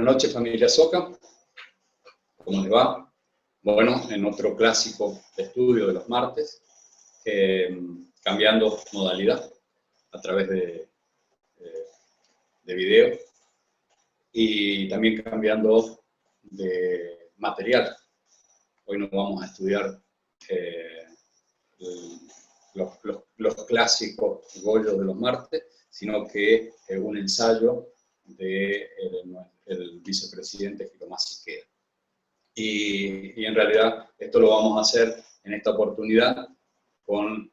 Buenas noches, familia Soca. ¿Cómo les va? Bueno, en otro clásico de estudio de los martes, cambiando modalidad a través de video y también cambiando de material. Hoy no vamos a estudiar los clásicos Goyos de los martes, sino que un ensayo del vicepresidente Giromás Iqueda. Y en realidad esto lo vamos a hacer en esta oportunidad con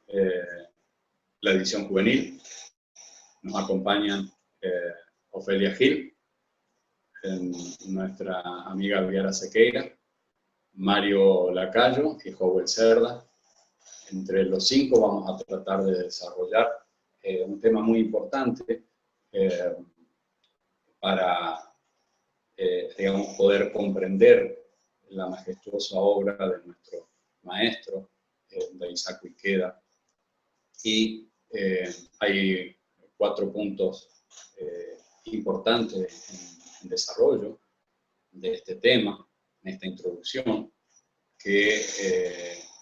la edición juvenil. Nos acompañan Ofelia Gil, nuestra amiga Viara Sequeira, Mario Lacayo y Joel Cerda. Entre los 5 vamos a tratar de desarrollar un tema muy importante para, digamos, poder comprender la majestuosa obra de nuestro maestro, Daisaku Ikeda. Y hay 4 puntos importantes en desarrollo de este tema, en esta introducción, que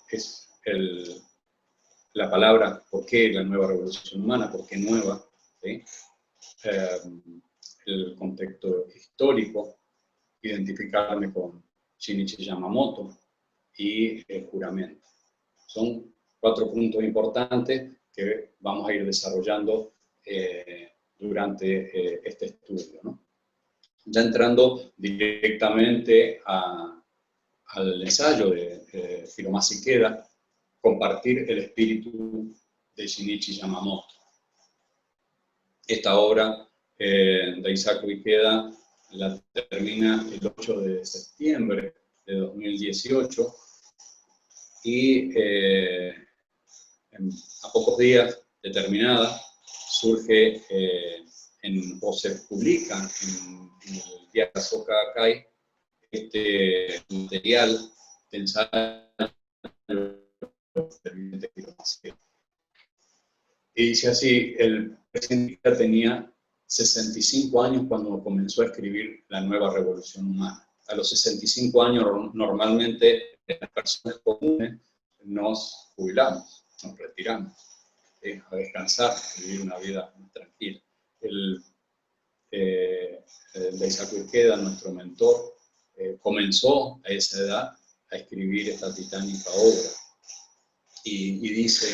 es la palabra ¿por qué la nueva revolución humana? ¿Por qué nueva? ¿Sí? El contexto histórico, identificarme con Shinichi Yamamoto y el juramento. Son 4 puntos importantes que vamos a ir desarrollando durante este estudio, ¿no? Ya entrando directamente al ensayo de Giromás Iqueda, compartir el espíritu de Shinichi Yamamoto. Esta obra de Daisaku Ikeda la termina el 8 de septiembre de 2018 y a pocos días de terminada surge o se publica en el diario Soka Gakkai este material de ensayo del Giromás Iqueda. Y dice así: el presidente tenía 65 años cuando comenzó a escribir La Nueva Revolución Humana. A los 65 años normalmente las personas comunes nos jubilamos, nos retiramos, a descansar, a vivir una vida más tranquila. Daisaku Ikeda, nuestro mentor, comenzó a esa edad a escribir esta titánica obra y dice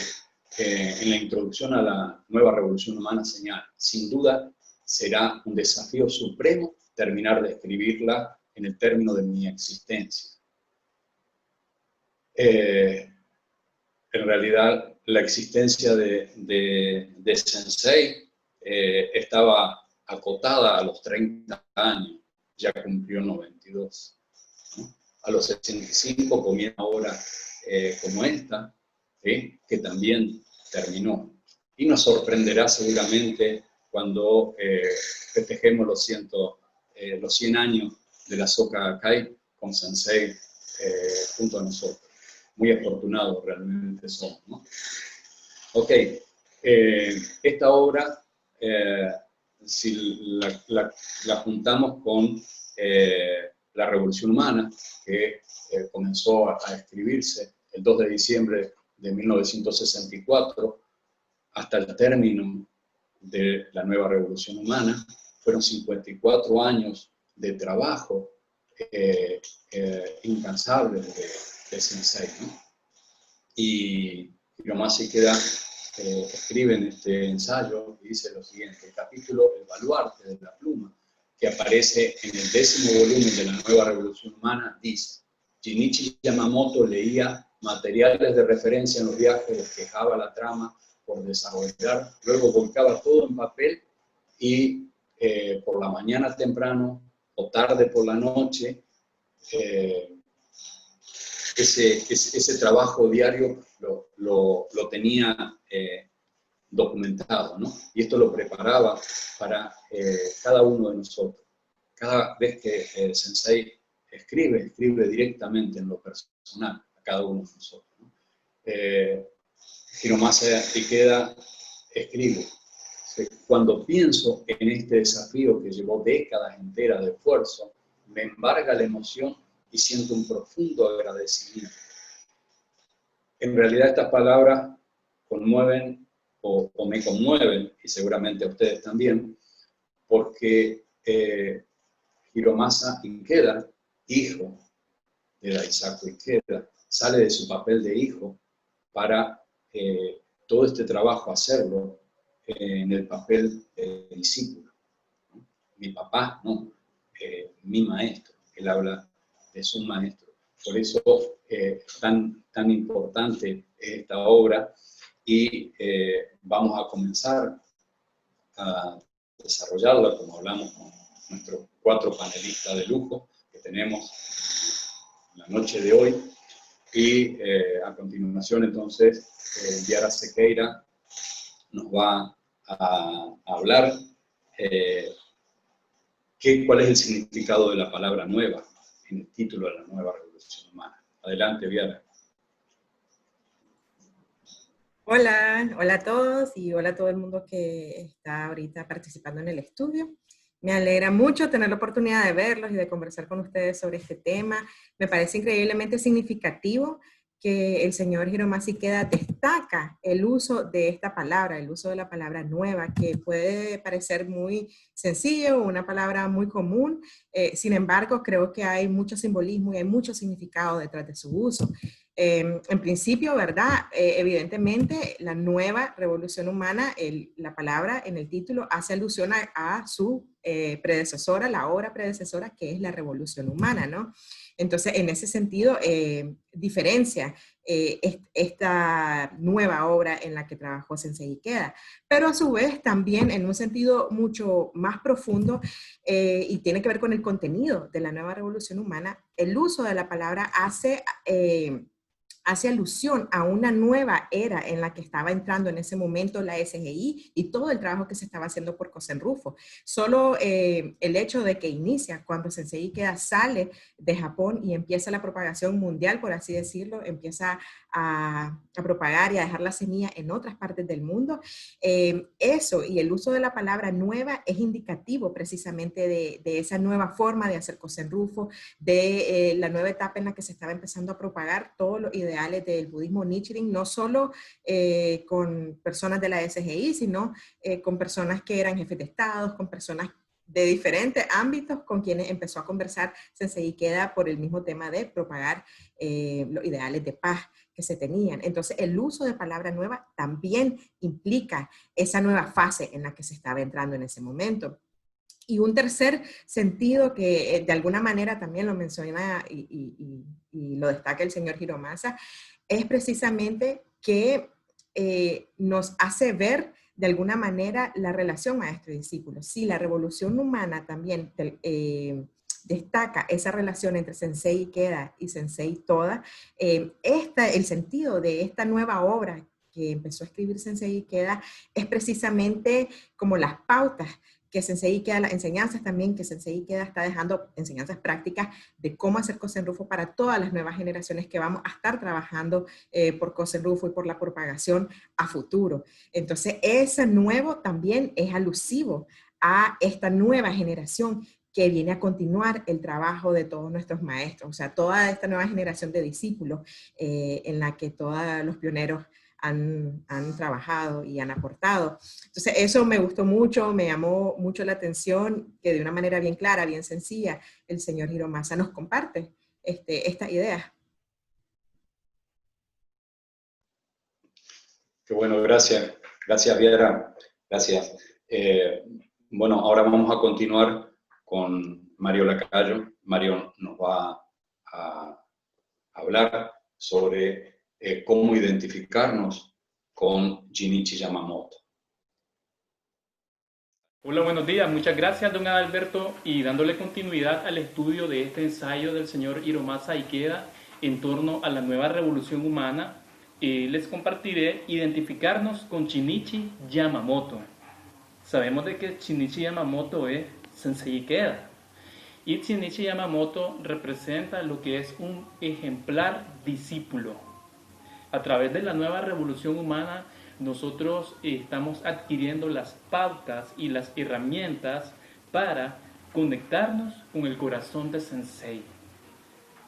en la introducción a La Nueva Revolución Humana, señala: sin duda será un desafío supremo terminar de escribirla en el término de mi existencia. En realidad, la existencia de Sensei estaba acotada a los 30 años, ya cumplió 92. ¿No? A los 65 comienza ahora como esta, que también terminó. Y nos sorprenderá seguramente cuando festejemos los 100 años de la Soka Gakkai con Sensei junto a nosotros. Muy afortunados realmente somos, ¿no? Ok, esta obra, si la juntamos con la Revolución Humana, que comenzó a escribirse el 2 de diciembre de 1964, hasta el término de la Nueva Revolución Humana, fueron 54 años de trabajo incansable de Sensei, ¿no? Y Giromás Iqueda escribe en este ensayo y dice lo siguiente: el capítulo El baluarte de la pluma, que aparece en el 10º volumen de la Nueva Revolución Humana, dice: Shinichi Yamamoto leía materiales de referencia en los viajes, despejaba la trama por desarrollar, luego volcaba todo en papel y por la mañana temprano o tarde por la noche, ese trabajo diario lo tenía documentado, ¿no? Y esto lo preparaba para cada uno de nosotros. Cada vez que el Sensei escribe directamente en lo personal a cada uno de nosotros, ¿no? Giromás Iqueda escribe, Cuando pienso en este desafío que llevó décadas enteras de esfuerzo, me embarga la emoción y siento un profundo agradecimiento. En realidad estas palabras conmueven o me conmueven, y seguramente a ustedes también, porque Hiromasa Ikeda, hijo de Daisaku Ikeda, sale de su papel de hijo para todo este trabajo hacerlo en el papel de discípulo. Mi papá, no, mi maestro. Él habla de su maestro. Por eso tan importante es esta obra y vamos a comenzar a desarrollarla, como hablamos con nuestros 4 panelistas de lujo que tenemos la noche de hoy. Y a continuación, entonces, Yara Sequeira nos va a hablar cuál es el significado de la palabra nueva en el título de la nueva revolución humana. Adelante, Viara. Hola, hola a todos y hola a todo el mundo que está ahorita participando en el estudio. Me alegra mucho tener la oportunidad de verlos y de conversar con ustedes sobre este tema. Me parece increíblemente significativo que el señor Hiromasa Ikeda destaca el uso de esta palabra, el uso de la palabra nueva, que puede parecer muy sencillo, una palabra muy común. Sin embargo, creo que hay mucho simbolismo y hay mucho significado detrás de su uso. En principio, ¿verdad? Evidentemente, la nueva revolución humana, la palabra en el título hace alusión a su predecesora, la obra predecesora, que es la revolución humana, ¿no? Entonces, en ese sentido, diferencia esta nueva obra en la que trabajó Sensei Ikeda, pero a su vez también en un sentido mucho más profundo y tiene que ver con el contenido de la nueva revolución humana, el uso de la palabra hace alusión a una nueva era en la que estaba entrando en ese momento la SGI y todo el trabajo que se estaba haciendo por Kosen-Rufo. Solo el hecho de que inicia cuando Sensei Ikeda sale de Japón y empieza la propagación mundial, por así decirlo, empieza a propagar y a dejar la semilla en otras partes del mundo. Eso y el uso de la palabra nueva es indicativo precisamente de esa nueva forma de hacer Kosen-Rufo, de la nueva etapa en la que se estaba empezando a propagar todos los ideales del budismo Nichiren, no solo con personas de la SGI, sino con personas que eran jefes de estados, con personas de diferentes ámbitos con quienes empezó a conversar Sensei Ikeda por el mismo tema de propagar los ideales de paz que se tenían. Entonces, el uso de palabra nueva también implica esa nueva fase en la que se estaba entrando en ese momento. Y un tercer sentido que de alguna manera también lo menciona y lo destaca el señor Hiromasa, es precisamente que nos hace ver de alguna manera la relación maestro-discípulo. Sí, la revolución humana también destaca esa relación entre Sensei Ikeda y Sensei Toda. El sentido de esta nueva obra que empezó a escribir Sensei Ikeda es precisamente como las pautas que Sensei Ikeda, las enseñanzas también que Sensei Ikeda está dejando, enseñanzas prácticas de cómo hacer Kosen-Rufo para todas las nuevas generaciones que vamos a estar trabajando por Kosen-Rufo y por la propagación a futuro. Entonces, ese nuevo también es alusivo a esta nueva generación que viene a continuar el trabajo de todos nuestros maestros, o sea, toda esta nueva generación de discípulos en la que todos los pioneros han trabajado y han aportado. Entonces, eso me gustó mucho, me llamó mucho la atención, que de una manera bien clara, bien sencilla, el señor Hiromasa nos comparte estas ideas. Qué bueno, gracias. Gracias, Viera. Gracias. Bueno, ahora vamos a continuar con Mario Lacayo. Mario nos va a hablar sobre cómo identificarnos con Jinichi Yamamoto. Hola, buenos días. Muchas gracias, don Adalberto. Y dándole continuidad al estudio de este ensayo del señor Hiromasa Ikeda en torno a la nueva revolución humana, les compartiré identificarnos con Shinichi Yamamoto. Sabemos de que Shinichi Yamamoto es Sensei Ikeda. Y Shinichi Yamamoto representa lo que es un ejemplar discípulo. A través de la nueva revolución humana nosotros estamos adquiriendo las pautas y las herramientas para conectarnos con el corazón de Sensei,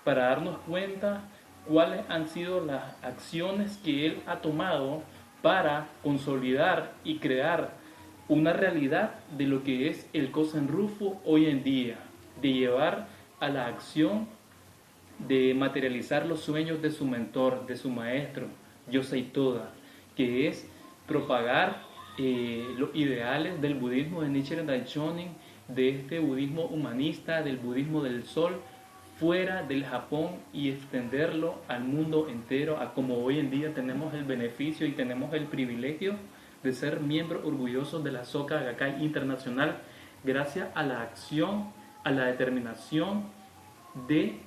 para darnos cuenta cuáles han sido las acciones que él ha tomado para consolidar y crear una realidad de lo que es el Kosen Rufu hoy en día, de llevar a la acción, de materializar los sueños de su mentor, de su maestro, Yosei Toda, que es propagar los ideales del budismo de Nichiren Daishonin, de este budismo humanista, del budismo del sol, fuera del Japón y extenderlo al mundo entero, a como hoy en día tenemos el beneficio y tenemos el privilegio de ser miembros orgullosos de la Soka Gakkai Internacional, gracias a la acción, a la determinación de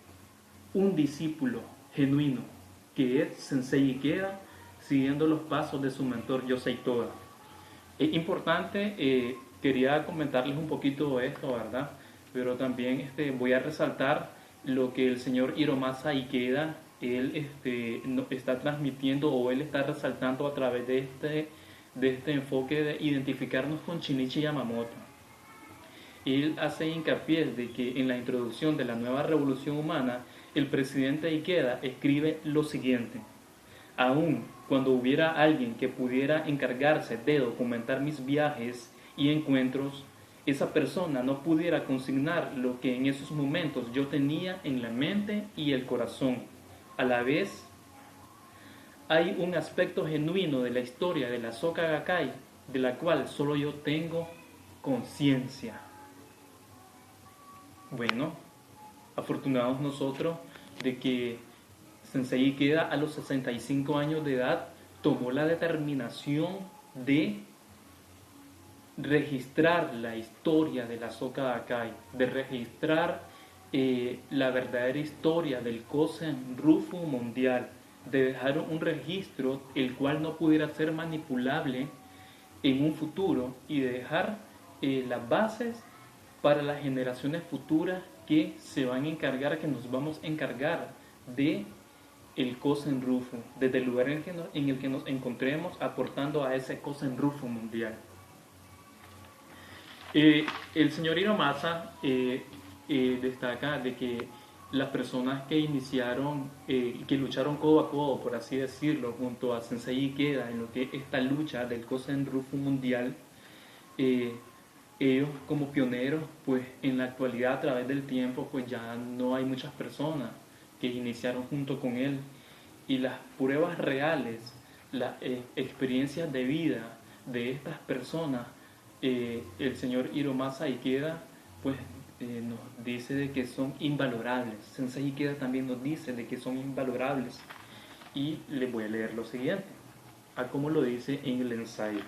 un discípulo genuino, que es Sensei Ikeda, siguiendo los pasos de su mentor Yosei Toda. Es importante, quería comentarles un poquito esto, ¿verdad? Pero también voy a resaltar lo que el señor Hiromasa Ikeda, él está transmitiendo, o él está resaltando a través de este enfoque de identificarnos con Shinichi Yamamoto. Él hace hincapié de que en la introducción de la nueva revolución humana, el presidente Ikeda escribe lo siguiente: aún cuando hubiera alguien que pudiera encargarse de documentar mis viajes y encuentros, esa persona no pudiera consignar lo que en esos momentos yo tenía en la mente y el corazón. A la vez, hay un aspecto genuino de la historia de la Soka Gakkai, de la cual solo yo tengo conciencia. Bueno, afortunados nosotros de que Sensei Ikeda a los 65 años de edad tomó la determinación de registrar la historia de la Soka Gakkai, de registrar la verdadera historia del Kosen Rufu mundial, de dejar un registro el cual no pudiera ser manipulable en un futuro, y de dejar las bases para las generaciones futuras que se van a encargar, que nos vamos a encargar de el Kosen Rufu, desde el lugar en el que nos encontremos, aportando a ese Kosen Rufu mundial. El señor Hiromasa destaca de que las personas que iniciaron, que lucharon codo a codo, por así decirlo, junto a Sensei Ikeda en lo que es esta lucha del Kosen Rufu mundial, ellos como pioneros, pues en la actualidad, a través del tiempo, pues ya no hay muchas personas que iniciaron junto con él, y las pruebas reales, las experiencias de vida de estas personas, el señor Hiromasa Ikeda pues nos dice de que son invalorables. Sensei Ikeda también nos dice de que son invalorables, y les voy a leer lo siguiente, a como lo dice en el ensayo.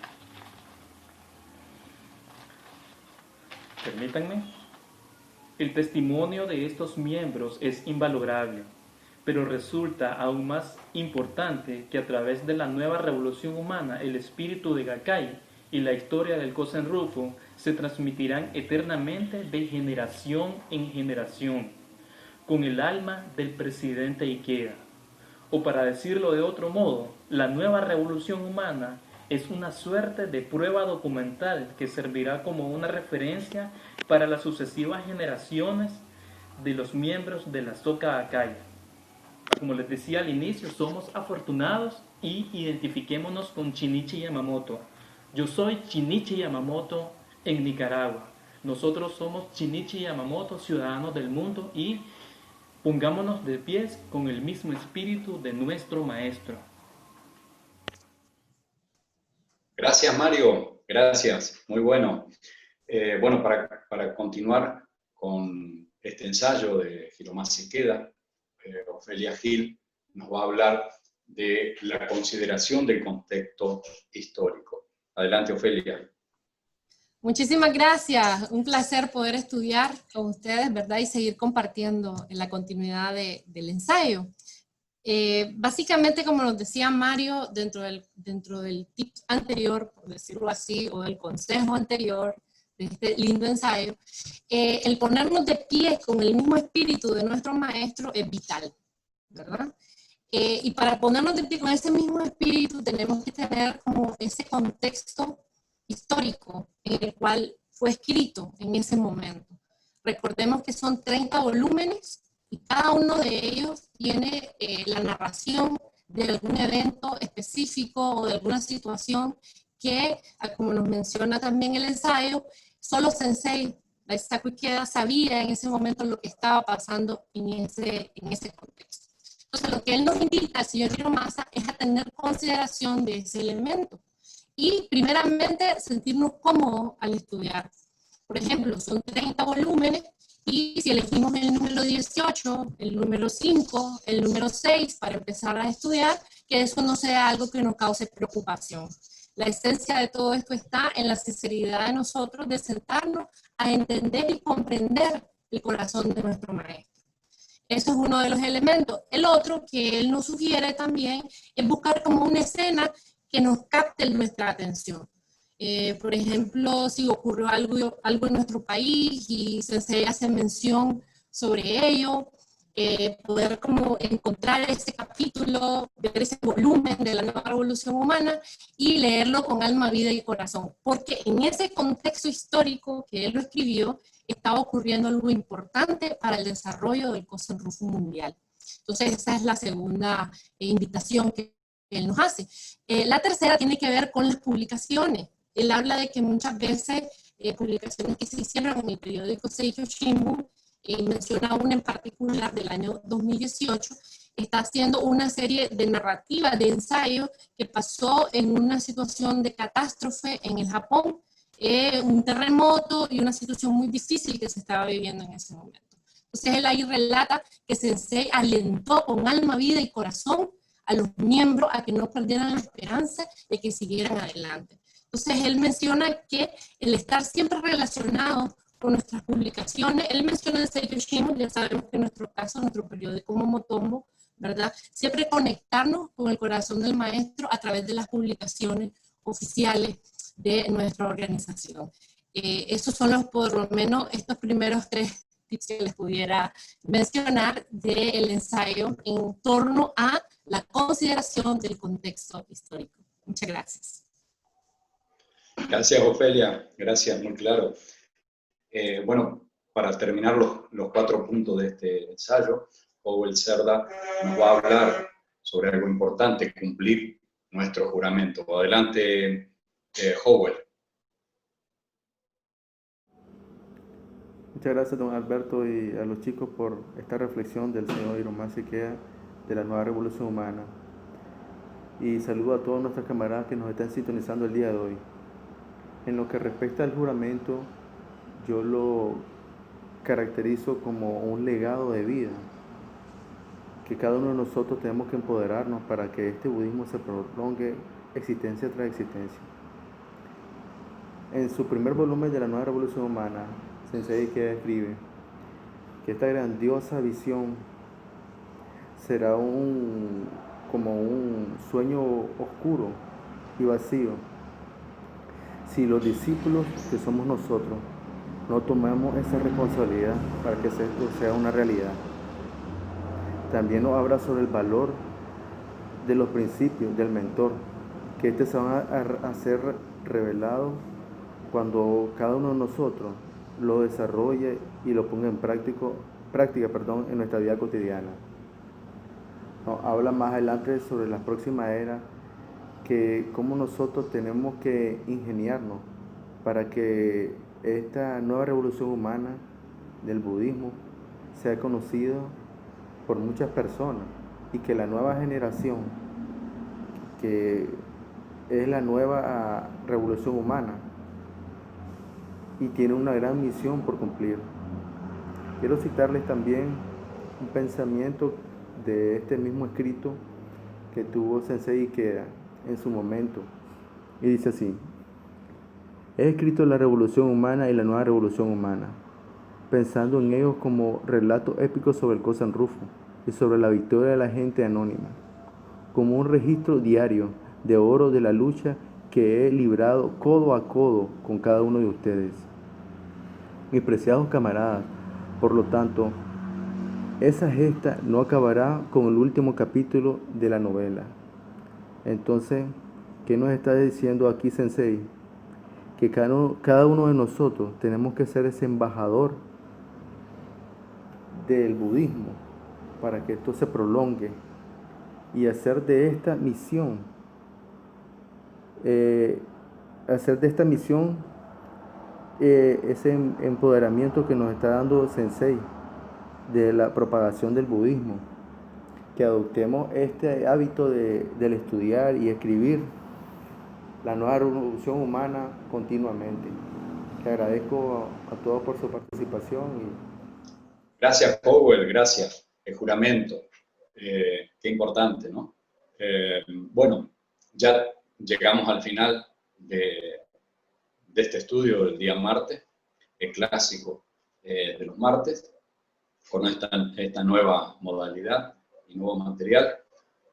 Permítanme. El testimonio de estos miembros es invalorable, pero resulta aún más importante que a través de la nueva revolución humana el espíritu de Gakkai y la historia del Kosen Rufu se transmitirán eternamente de generación en generación, con el alma del presidente Ikeda. O para decirlo de otro modo, la nueva revolución humana es una suerte de prueba documental que servirá como una referencia para las sucesivas generaciones de los miembros de la Soka Gakkai. Como les decía al inicio, somos afortunados y identifiquémonos con Shinichi Yamamoto. Yo soy Shinichi Yamamoto en Nicaragua. Nosotros somos Shinichi Yamamoto, ciudadanos del mundo, y pongámonos de pies con el mismo espíritu de nuestro maestro. Gracias, Mario. Gracias. Muy bueno. Bueno, para continuar con este ensayo de Hiromasa Ikeda, Ofelia Gil nos va a hablar de la consideración del contexto histórico. Adelante, Ofelia. Muchísimas gracias. Un placer poder estudiar con ustedes, ¿verdad? Y seguir compartiendo en la continuidad del ensayo. Básicamente, como nos decía Mario, dentro del tip anterior, por decirlo así, o del consejo anterior de este lindo ensayo, el ponernos de pie con el mismo espíritu de nuestro maestro es vital, ¿verdad? Y para ponernos de pie con ese mismo espíritu, tenemos que tener como ese contexto histórico en el cual fue escrito en ese momento. Recordemos que son 30 volúmenes y cada uno de ellos tiene la narración de algún evento específico o de alguna situación que, como nos menciona también el ensayo, solo Sensei Daisaku Ikeda sabía en ese momento lo que estaba pasando en ese contexto. Entonces, lo que él nos invita, el señor Hiromasa, es a tener consideración de ese elemento y, primeramente, sentirnos cómodos al estudiar. Por ejemplo, son 30 volúmenes y si elegimos el número 18, el número 5, el número 6 para empezar a estudiar, que eso no sea algo que nos cause preocupación. La esencia de todo esto está en la sinceridad de nosotros de sentarnos a entender y comprender el corazón de nuestro maestro. Eso es uno de los elementos. El otro que él nos sugiere también es buscar como una escena que nos capte nuestra atención. Por ejemplo, si ocurrió algo en nuestro país y Sensei hace mención sobre ello, poder como encontrar ese capítulo, ver ese volumen de la nueva revolución humana y leerlo con alma, vida y corazón. Porque en ese contexto histórico que él lo escribió, estaba ocurriendo algo importante para el desarrollo del Kosen-Rufu mundial. Entonces, esa es la segunda invitación que él nos hace. La tercera tiene que ver con las publicaciones. Él habla de que muchas veces publicaciones que se hicieron en el periódico Seicho Shimbun, menciona una en particular del año 2018, está haciendo una serie de narrativas, de ensayos que pasó en una situación de catástrofe en el Japón, un terremoto y una situación muy difícil que se estaba viviendo en ese momento. Entonces él ahí relata que Sensei alentó con alma, vida y corazón a los miembros a que no perdieran la esperanza de que siguieran adelante. Entonces él menciona que el estar siempre relacionado con nuestras publicaciones, él menciona el Seicho Shimbun, ya sabemos que en nuestro caso, nuestro periódico Momotombo, ¿verdad? Siempre conectarnos con el corazón del maestro a través de las publicaciones oficiales de nuestra organización. Esos son por lo menos estos primeros 3 tips que les pudiera mencionar del ensayo en torno a la consideración del contexto histórico. Muchas gracias. Gracias, Ofelia. Gracias, muy claro. Bueno, para terminar los 4 puntos de este ensayo, Howell Cerda nos va a hablar sobre algo importante, cumplir nuestro juramento. Adelante, Howell. Muchas gracias, don Alberto, y a los chicos por esta reflexión del señor Hiromasa Ikeda de la nueva revolución humana. Y saludo a todos nuestros camaradas que nos están sintonizando el día de hoy. En lo que respecta al juramento, yo lo caracterizo como un legado de vida, que cada uno de nosotros tenemos que empoderarnos para que este budismo se prolongue existencia tras existencia. En su primer volumen de la nueva revolución humana, Sensei Ikeda escribe que esta grandiosa visión será como un sueño oscuro y vacío si los discípulos que somos nosotros no tomamos esa responsabilidad para que esto sea una realidad. También nos habla sobre el valor de los principios del mentor, que se van a ser revelados cuando cada uno de nosotros lo desarrolle y lo ponga en práctica en nuestra vida cotidiana. Nos habla más adelante sobre la próxima era, que cómo nosotros tenemos que ingeniarnos para que esta nueva revolución humana del budismo sea conocida por muchas personas y que la nueva generación, que es la nueva revolución humana y tiene una gran misión por cumplir. Quiero citarles también un pensamiento de este mismo escrito que tuvo Sensei Ikeda en su momento, y dice así: he escrito la revolución humana y la nueva revolución humana, pensando en ellos como relatos épicos sobre el Kosen-Rufu y sobre la victoria de la gente anónima, como un registro diario de oro de la lucha que he librado codo a codo con cada uno de ustedes. Mis preciados camaradas, por lo tanto, esa gesta no acabará con el último capítulo de la novela. Entonces, ¿qué nos está diciendo aquí Sensei? Que cada uno de nosotros tenemos que ser ese embajador del budismo para que esto se prolongue y hacer de esta misión ese empoderamiento que nos está dando Sensei de la propagación del budismo, que adoptemos este hábito del estudiar y escribir la nueva revolución humana continuamente. Te agradezco a todos por su participación. Gracias, Powell, gracias. El juramento, qué importante, ¿no? Bueno, ya llegamos al final de este estudio del día martes, el clásico de los martes, con esta nueva modalidad y nuevo material.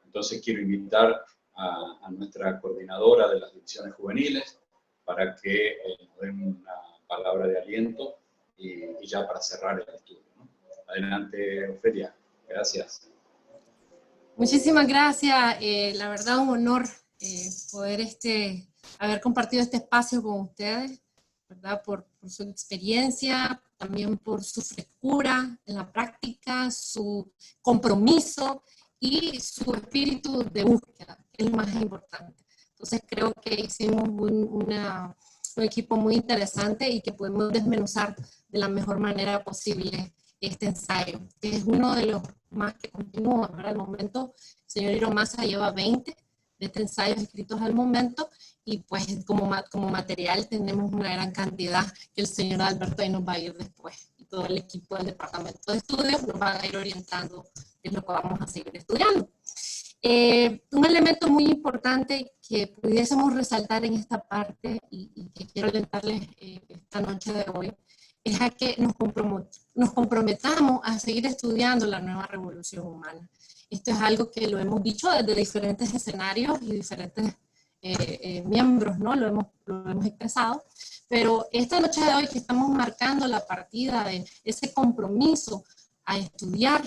Entonces quiero invitar a nuestra coordinadora de las divisiones juveniles para que nos den una palabra de aliento y ya para cerrar el estudio, ¿no? Adelante, Ofelia. Gracias. Muchísimas gracias. La verdad, un honor poder haber compartido este espacio con ustedes, ¿verdad? Por su experiencia, también por su frescura en la práctica, su compromiso y su espíritu de búsqueda, que es lo más importante. Entonces creo que hicimos un equipo muy interesante y que podemos desmenuzar de la mejor manera posible este ensayo, que es uno de los más que continúa. Ahora al momento, el señor Hiromasa lleva 20 de estos ensayos escritos al momento, y pues como material tenemos una gran cantidad que el señor Alberto ahí nos va a ir después, y todo el equipo del departamento de estudios nos va a ir orientando en lo que vamos a seguir estudiando. Un elemento muy importante que pudiésemos resaltar en esta parte y que quiero orientarles esta noche de hoy, es a que nos comprometamos a seguir estudiando la nueva revolución humana. Esto es algo que lo hemos dicho desde diferentes escenarios y diferentes miembros, ¿no? Lo hemos expresado, pero esta noche de hoy que estamos marcando la partida de ese compromiso a estudiar,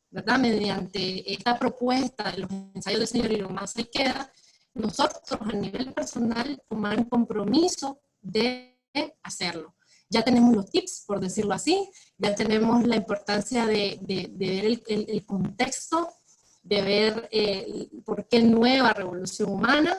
¿verdad? Mediante esta propuesta de los ensayos del señor Hiromasa Ikeda, nosotros a nivel personal tomar un compromiso de hacerlo. Ya tenemos los tips, por decirlo así, ya tenemos la importancia de ver el contexto, de ver por qué nueva revolución humana,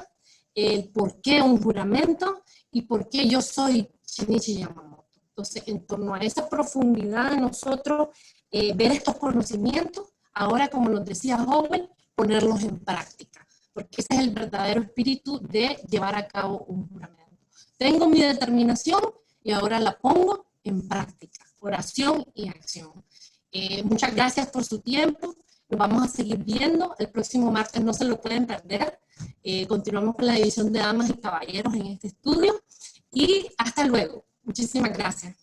el por qué un juramento y por qué yo soy Shinichi Yamamoto. Entonces, en torno a esa profundidad de nosotros, ver estos conocimientos, ahora como nos decía Howell, ponerlos en práctica, porque ese es el verdadero espíritu de llevar a cabo un juramento. Tengo mi determinación y ahora la pongo en práctica, oración y acción. Muchas gracias por su tiempo. Nos vamos a seguir viendo. El próximo martes no se lo pueden perder. Continuamos con la división de damas y caballeros en este estudio. Y hasta luego. Muchísimas gracias.